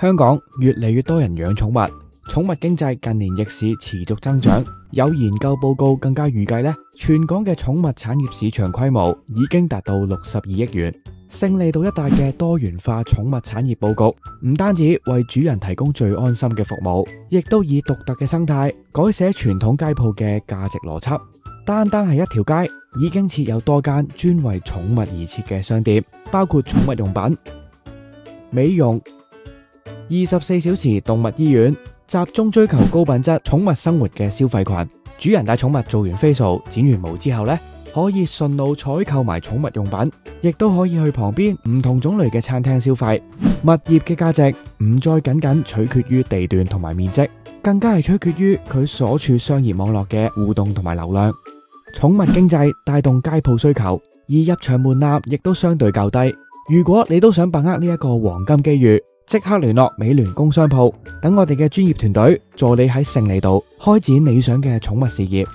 香港越嚟越多人養寵物，寵物經濟近年逆市持續增長。有研究報告更加預計咧，全港嘅寵物產業市場規模已經達到62億元。勝利道一帶嘅多元化寵物產業佈局，唔單止為主人提供最安心嘅服務，亦都以獨特嘅生態改寫傳統街鋪嘅價值邏輯。單單係一條街，已經設有多間專為寵物而設嘅商店，包括寵物用品、美容、24小時動物醫院，集中追求高品質寵物生活嘅消費群。主人帶寵物做完 facial、剪完毛之後呢，可以順路採購埋寵物用品，亦都可以去旁邊唔同種類嘅餐廳消費。物業嘅價值唔再僅僅取決於地段同埋面積，更加係取決於佢所處商業網絡嘅互動同埋流量。寵物經濟帶動街鋪需求，而入場門檻亦都相對較低。如果你都想把握呢一個黃金機遇，即刻聯絡美聯工商鋪，等我哋嘅專業團隊助你喺勝利道開展理想嘅寵物事業。